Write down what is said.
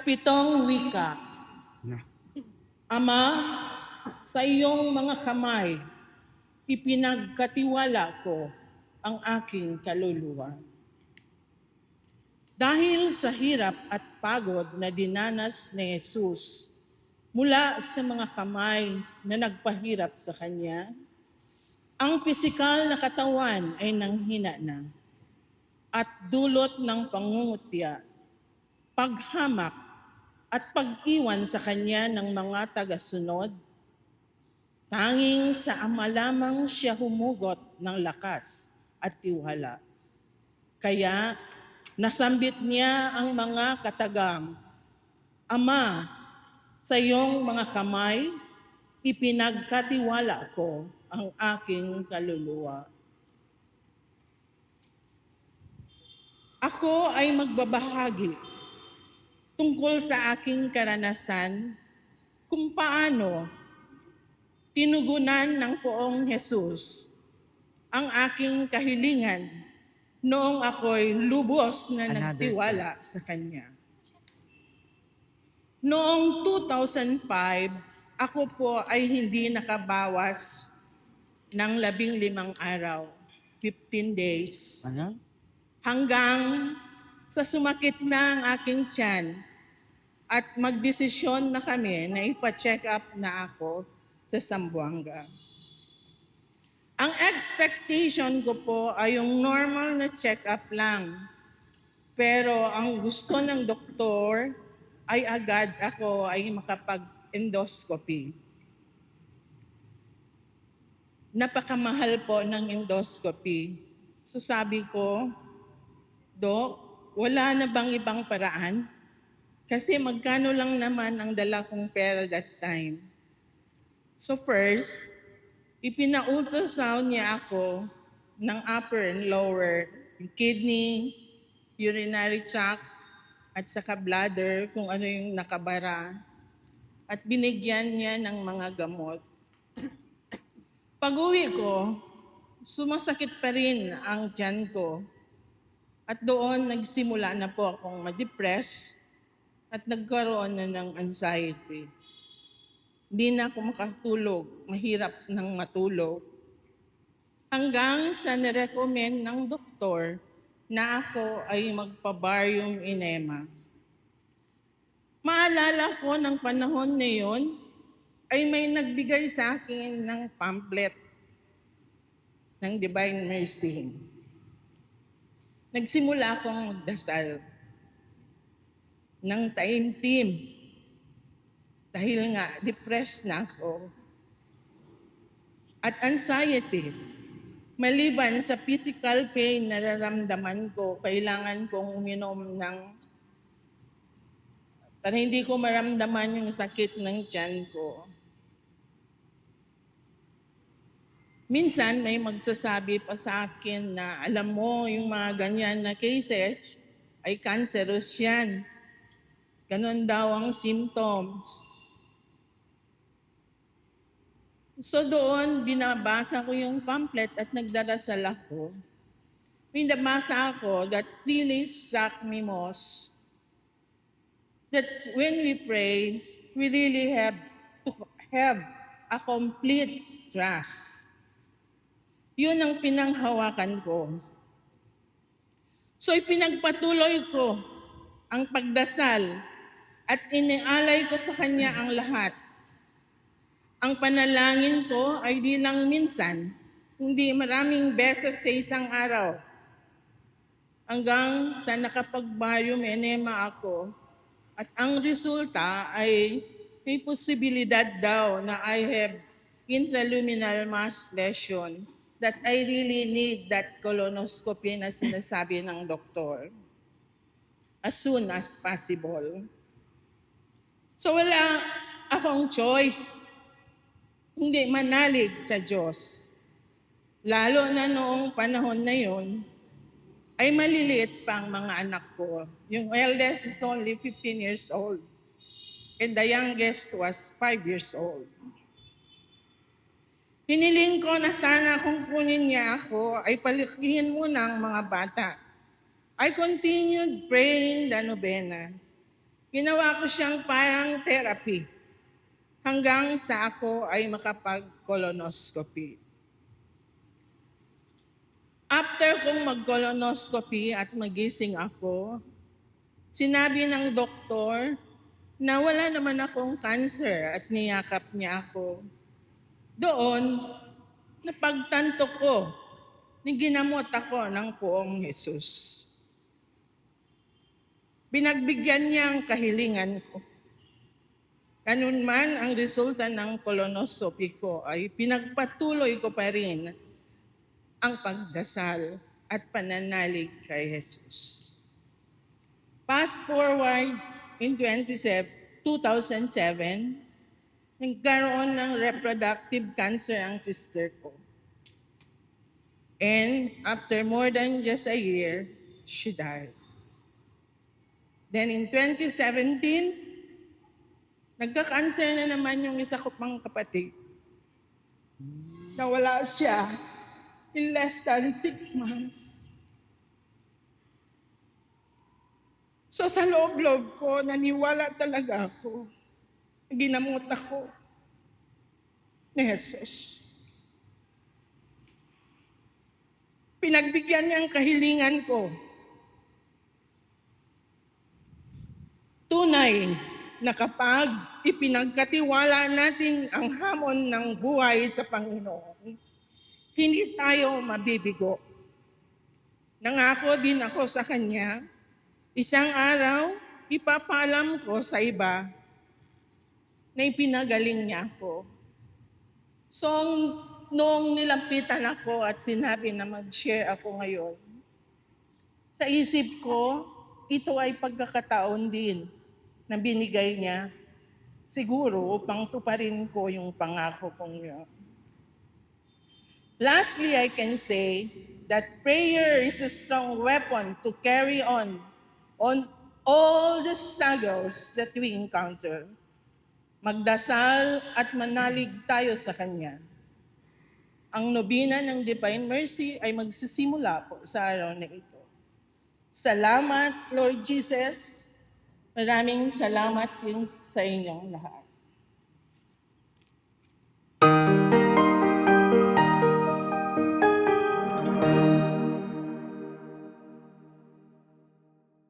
Ikapitong wika. Ama, sa iyong mga kamay, ipinagkatiwala ko ang aking kaluluwa. Dahil sa hirap at pagod na dinanas ni Jesus mula sa mga kamay na nagpahirap sa Kanya, ang pisikal na katawan ay nanghina na at dulot ng pangungutya, paghamak at pag-iwan sa Kanya ng mga tagasunod. Tanging sa Ama lamang siya humugot ng lakas at tiwala. Kaya nasambit niya ang mga katagang, Ama, sa iyong mga kamay, ipinagkatiwala ko ang aking kaluluwa. Ako ay magbabahagi tungkol sa aking karanasan kung paano tinugunan ng Poong Jesus ang aking kahilingan noong ako'y lubos na nagtiwala sa Kanya. Noong 2005, ako po ay hindi nakabawas ng 15 araw, 15 days. Hanggang sa sumakit na ang aking tiyan at magdesisyon na kami na ipa-check up na ako sa Zamboanga. Ang expectation ko po ay yung normal na check-up lang. Pero ang gusto ng doktor ay agad ako ay makapag-endoscopy. Napakamahal po ng endoscopy. So sabi ko, Dok, wala na bang ibang paraan? Kasi magkano lang naman ang dala kong pera that time. So first, ipina-ultrasound niya ako ng upper and lower, kidney, urinary tract, at saka bladder kung ano yung nakabara. At binigyan niya ng mga gamot. Pag-uwi ko, sumasakit pa rin ang tiyan ko. At doon nagsimula na po akong ma-depress at nagkaroon na ng anxiety. Hindi na ako makatulog, mahirap nang matulog. Hanggang sa nirecommend ng doktor na ako ay magpa-barium enema. Maalala ko ng panahon na yun, ay may nagbigay sa akin ng pamphlet ng Divine Mercy. Nagsimula akong magdasal ng taimtim dahil nga depressed na ako. At anxiety, maliban sa physical pain na nararamdaman ko, kailangan kong uminom ng para hindi ko maramdaman yung sakit ng tiyan ko. Minsan may magsasabi pa sa akin na alam mo yung mga ganyan na cases ay cancerous yan. Ganon daw ang symptoms. So doon, binabasa ko yung pamphlet at nagdarasal ako. Binabasa ako that really shocked me most. That when we pray, we really have to have a complete trust. Yun ang pinanghawakan ko. So ipinagpatuloy ko ang pagdasal at inialay ko sa Kanya ang lahat. Ang panalangin ko ay di lang minsan, hindi maraming beses sa isang araw. Hanggang sa nakapag-barium enema ako at ang resulta ay may posibilidad daw na I have intraluminal mass lesion that I really need that colonoscopy na sinasabi ng doktor as soon as possible. So wala akong choice, hindi manalig sa Diyos. Lalo na noong panahon na yon, ay maliliit pa ang mga anak ko. Yung eldest is only 15 years old and the youngest was 5 years old. Hiniling ko na sana kung kunin niya ako, ay palikihin muna ang mga bata. I continued praying the novena. Ginawa ko siyang parang therapy hanggang sa ako ay makapag-colonoscopy. After kong mag-colonoscopy at magising ako, sinabi ng doktor na wala naman akong cancer at niyakap niya ako. Doon, napagtanto ko na ginamot ako ng Poong Jesus. Binagbigyan niya ang kahilingan ko. Ganun man ang resulta ng colonoscopy ko ay pinagpatuloy ko pa rin ang pagdasal at pananalig kay Jesus. Fast forward in 2007, nagkaroon ng reproductive cancer ang sister ko. And after more than just a year, she died. Then in 2017, nagka-cancer na naman yung isa ko pang kapatid. Nawala siya in less than 6 months. So sa loob-loob ko, naniwala talaga ako. Ginamot ako ni Jesus. Pinagbigyan niya ang kahilingan ko. Tunay na kapag ipinagkatiwala natin ang hamon ng buhay sa Panginoon, hindi tayo mabibigo. Nangako din ako sa Kanya, isang araw, ipapaalam ko sa iba na ipinagaling niya ako. So, noong nilapitan ako at sinabi na mag-share ako ngayon, sa isip ko, ito ay pagkakataon din na binigay niya, siguro upang tuparin ko yung pangako kong yun. Lastly, I can say that prayer is a strong weapon to carry on all the struggles that we encounter. Magdasal at manalig tayo sa Kanya. Ang nobina ng Divine Mercy ay magsisimula po sa araw na ito. Salamat, Lord Jesus. Maraming salamat din sa inyong lahat.